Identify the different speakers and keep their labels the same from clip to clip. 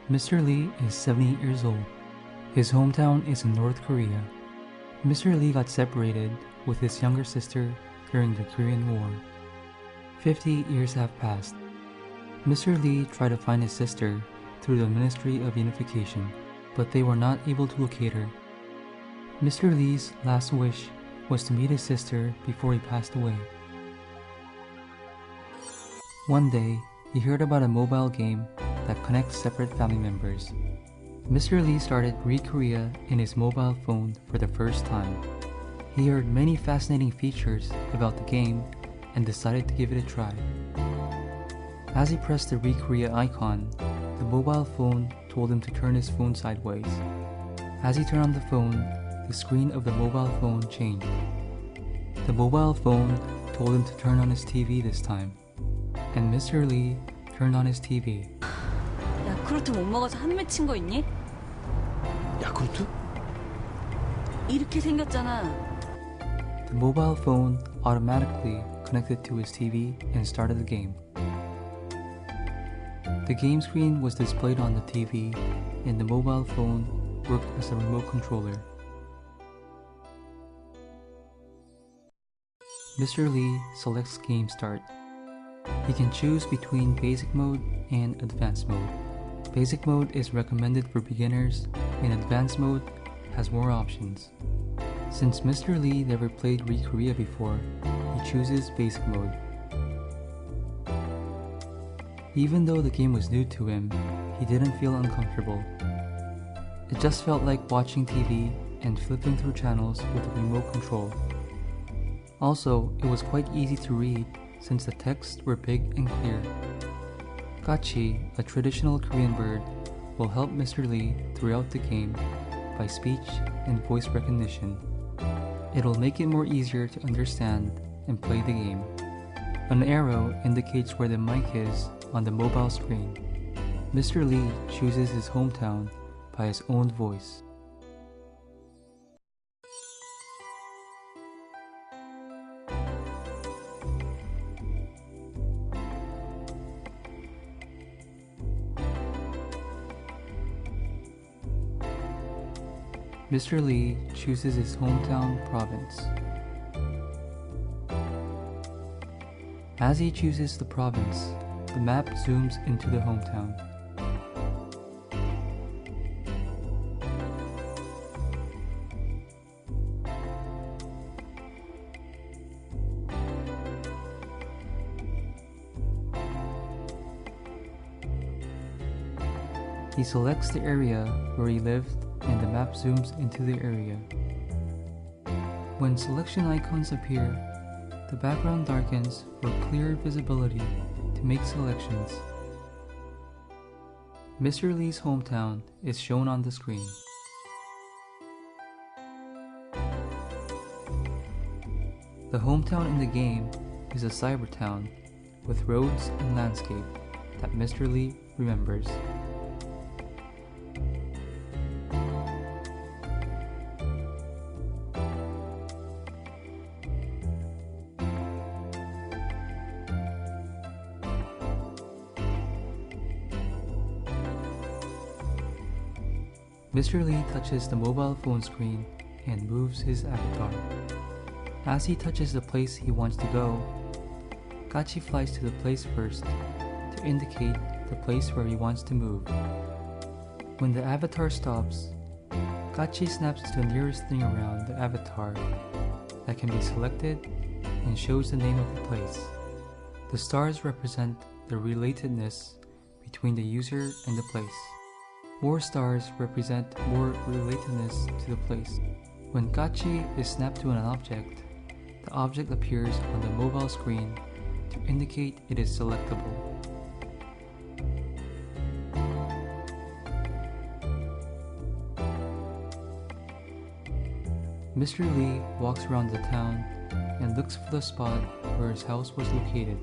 Speaker 1: Mr. Lee is 78 years old. His hometown is in North Korea. Mr. Lee got separated with his younger sister during the Korean War. 58 years have passed. Mr. Lee tried to find his sister through the Ministry of Unification, but they were not able to locate her. Mr. Lee's last wish was to meet his sister before he passed away. One day, he heard about a mobile game that connects separate family members. Mr. Lee started REKorea in his mobile phone for the first time. He heard many fascinating features about the game and decided to give it a try. As he pressed the REKorea icon, the mobile phone told him to turn his phone sideways. As he turned on the phone, the screen of the mobile phone changed. The mobile phone told him to turn on his TV this time, and Mr. Lee turned on his TV.
Speaker 2: 야쿠르트 못 먹어서 한 맺힌 거 있니?
Speaker 3: 야쿠르트?
Speaker 2: 이렇게 생겼잖아.
Speaker 1: The mobile phone automatically connected to his TV and started the game. The game screen was displayed on the TV, and the mobile phone worked as a remote controller. Mr. Lee selects Game Start. He can choose between Basic Mode and Advanced Mode. Basic Mode is recommended for beginners, and Advanced Mode has more options. Since Mr. Lee never played REKorea before, he chooses Basic Mode. Even though the game was new to him, he didn't feel uncomfortable. It just felt like watching TV and flipping through channels with a remote control. Also, it was quite easy to read since the texts were big and clear. Gachi, a traditional Korean bird, will help Mr. Lee throughout the game by speech and voice recognition. It'll make it more easier to understand and play the game. An arrow indicates where the mic is on the mobile screen. Mr. Lee chooses his hometown by his own voice. Mr. Lee chooses his hometown province. As he chooses the province, the map zooms into the hometown. He selects the area where he lived and the map zooms into the area. When selection icons appear, the background darkens for clearer visibility to make selections. Mr. Lee's hometown is shown on the screen. The hometown in the game is a cyber town with roads and landscape that Mr. Lee remembers. Mr. Lee touches the mobile phone screen and moves his avatar. As he touches the place he wants to go, Gachi flies to the place first to indicate the place where he wants to move. When the avatar stops, Gachi snaps to the nearest thing around the avatar that can be selected and shows the name of the place. The stars represent the relatedness between the user and the place. More stars represent more relatedness to the place. When Gachi is snapped to an object, the object appears on the mobile screen to indicate it is selectable. Mr. Lee walks around the town and looks for the spot where his house was located.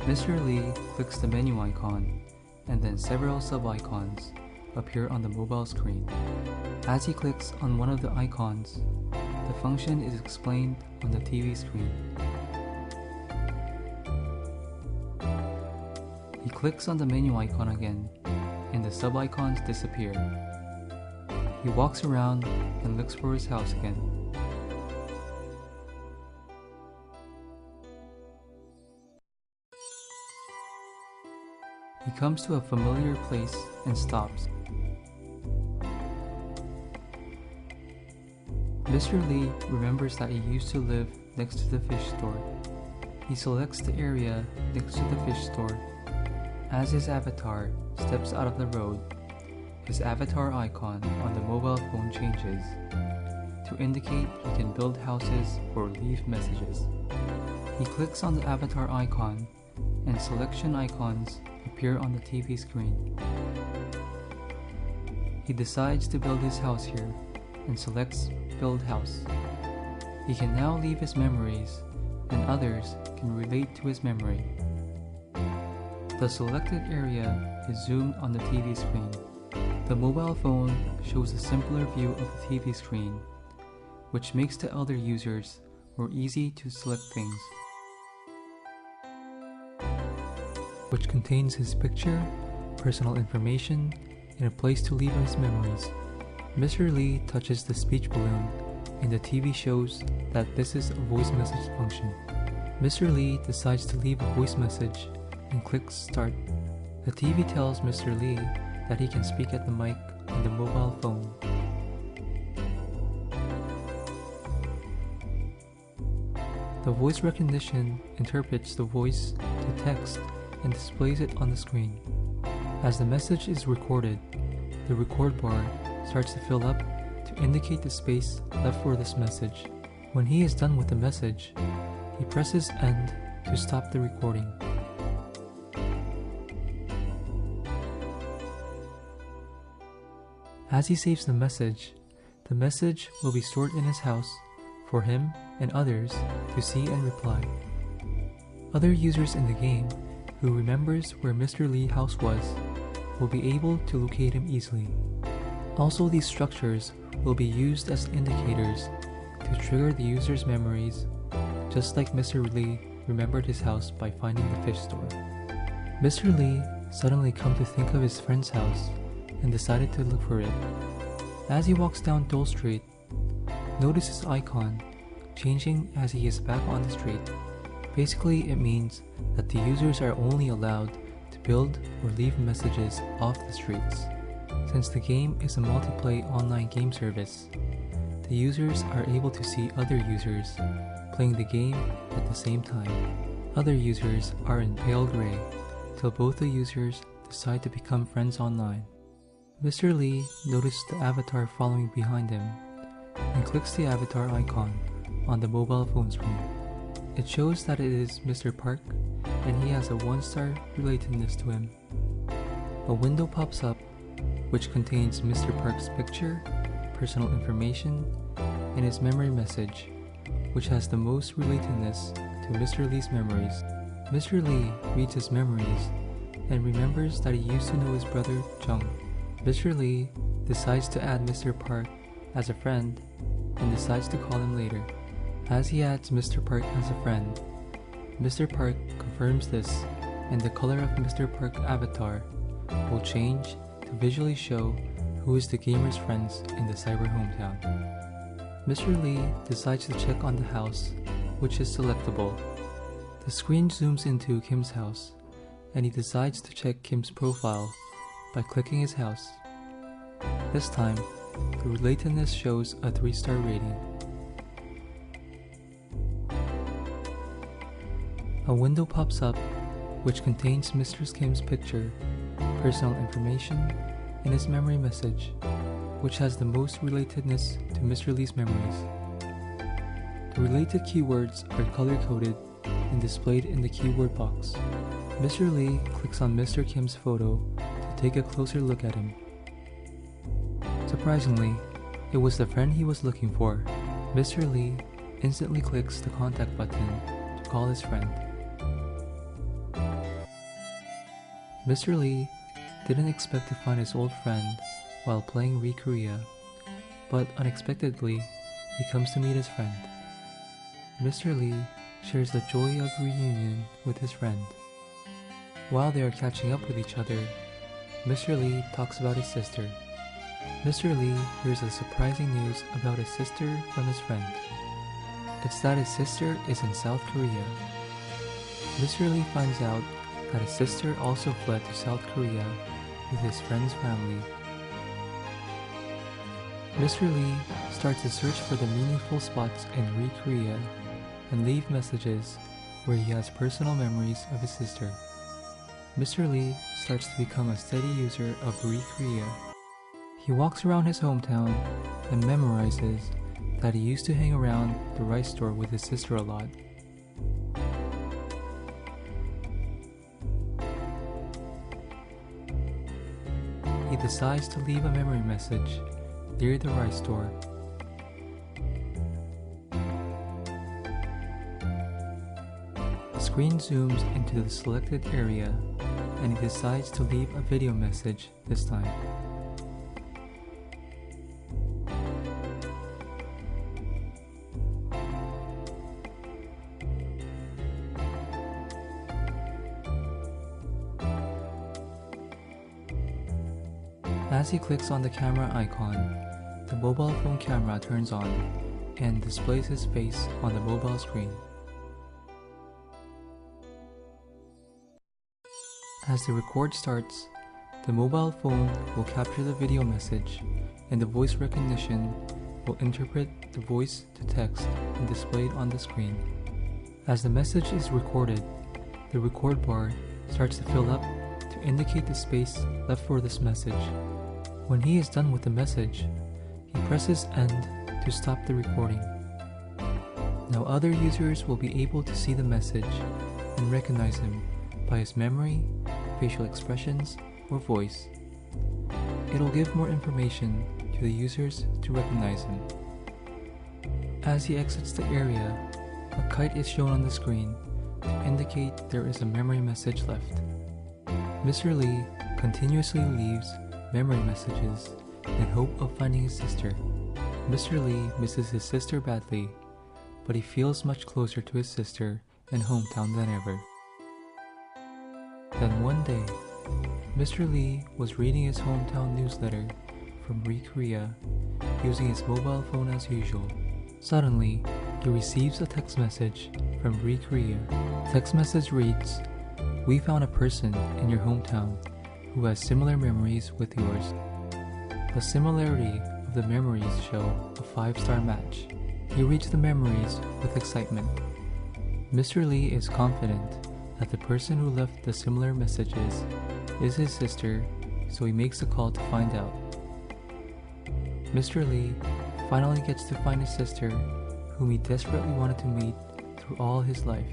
Speaker 1: Mr. Lee clicks the menu icon, and then several sub-icons appear on the mobile screen. As he clicks on one of the icons, the function is explained on the TV screen. He clicks on the menu icon again, and the the sub-icons disappear. He walks around and looks for his house again. He comes to a familiar place and stops. Mr. Lee remembers that he used to live next to the fish store. He selects the area next to the fish store. As his avatar steps out of the road, his avatar icon on the mobile phone changes to indicate he can build houses or leave messages. He clicks on the avatar icon and selection icons appear on the TV screen. He decides to build his house here and selects Build House. He can now leave his memories and others can relate to his memory. The selected area is zoomed on the TV screen. The mobile phone shows a simpler view of the TV screen, which makes the elder users more easy to select things, which contains his picture, personal information, and a place to leave his memories. Mr. Lee touches the speech balloon, and the TV shows that this is a voice message function. Mr. Lee decides to leave a voice message and clicks Start. The TV tells Mr. Lee that he can speak at the mic on the mobile phone. The voice recognition interprets the voice to text and displays it on the screen. As the message is recorded, the record bar starts to fill up to indicate the space left for this message. When he is done with the message, he presses End to stop the recording. As he saves the message will be stored in his house for him and others to see and reply. Other users in the game who remembers where Mr. Lee's house was will be able to locate him easily. Also, these structures will be used as indicators to trigger the user's memories, just like Mr. Lee remembered his house by finding the fish store. Mr. Lee suddenly come to think of his friend's house and decided to look for it. As he walks down Dole Street, notice his icon changing as he is back on the street. Basically, it means that the users are only allowed to build or leave messages off the streets. Since the game is a multiplayer online game service, the users are able to see other users playing the game at the same time. Other users are in pale gray till both the users decide to become friends online. Mr. Lee noticed the avatar following behind him and clicks the avatar icon on the mobile phone screen. It shows that it is Mr. Park and he has a 1-star relatedness to him. A window pops up which contains Mr. Park's picture, personal information, and his memory message, which has the most relatedness to Mr. Lee's memories. Mr. Lee reads his memories and remembers that he used to know his brother Jung. Mr. Lee decides to add Mr. Park as a friend and decides to call him later. As he adds Mr. Park as a friend, Mr. Park confirms this and the color of Mr. Park's avatar will change to visually show who is the gamer's friends in the cyber hometown. Mr. Lee decides to check on the house, which is selectable. The screen zooms into Kim's house, and he decides to check Kim's profile by clicking his house. This time, the relatedness shows a 3-star rating. A window pops up which contains Mr. Kim's picture, personal information, and his memory message, which has the most relatedness to Mr. Lee's memories. The related keywords are color-coded and displayed in the keyword box. Mr. Lee clicks on Mr. Kim's photo to take a closer look at him. Surprisingly, it was the friend he was looking for. Mr. Lee instantly clicks the contact button to call his friend. Mr. Lee didn't expect to find his old friend while playing REKorea, but unexpectedly, he comes to meet his friend. Mr. Lee shares the joy of reunion with his friend. While they are catching up with each other, Mr. Lee talks about his sister. Mr. Lee hears the surprising news about his sister from his friend. It's that his sister is in South Korea. Mr. Lee finds out that his sister also fled to South Korea with his friend's family. Mr. Lee starts to search for the meaningful spots in REKorea and leave messages where he has personal memories of his sister. Mr. Lee starts to become a steady user of REKorea. He walks around his hometown and memorizes that he used to hang around the rice store with his sister a lot. He decides to leave a memory message near the rice store. The screen zooms into the selected area and he decides to leave a video message this time. As he clicks on the camera icon, the mobile phone camera turns on and displays his face on the mobile screen. As the record starts, the mobile phone will capture the video message and the voice recognition will interpret the voice to text and display it on the screen. As the message is recorded, the record bar starts to fill up to indicate the space left for this message. When he is done with the message, he presses end to stop the recording. Now other users will be able to see the message and recognize him by his memory, facial expressions, or voice. It'll give more information to the users to recognize him. As he exits the area, a kite is shown on the screen to indicate there is a memory message left. Mr. Lee continuously leaves memory messages in hope of finding his sister. Mr. Lee misses his sister badly, but he feels much closer to his sister and hometown than ever. Then one day, Mr. Lee was reading his hometown newsletter from REKorea using his mobile phone as usual. Suddenly, he receives a text message from REKorea. Text message reads, "We found a person in your hometown who has similar memories with yours." The similarity of the memories show a 5-star match. He reads the memories with excitement. Mr. Lee is confident that the person who left the similar messages is his sister, so he makes a call to find out. Mr. Lee finally gets to find his sister, whom he desperately wanted to meet through all his life.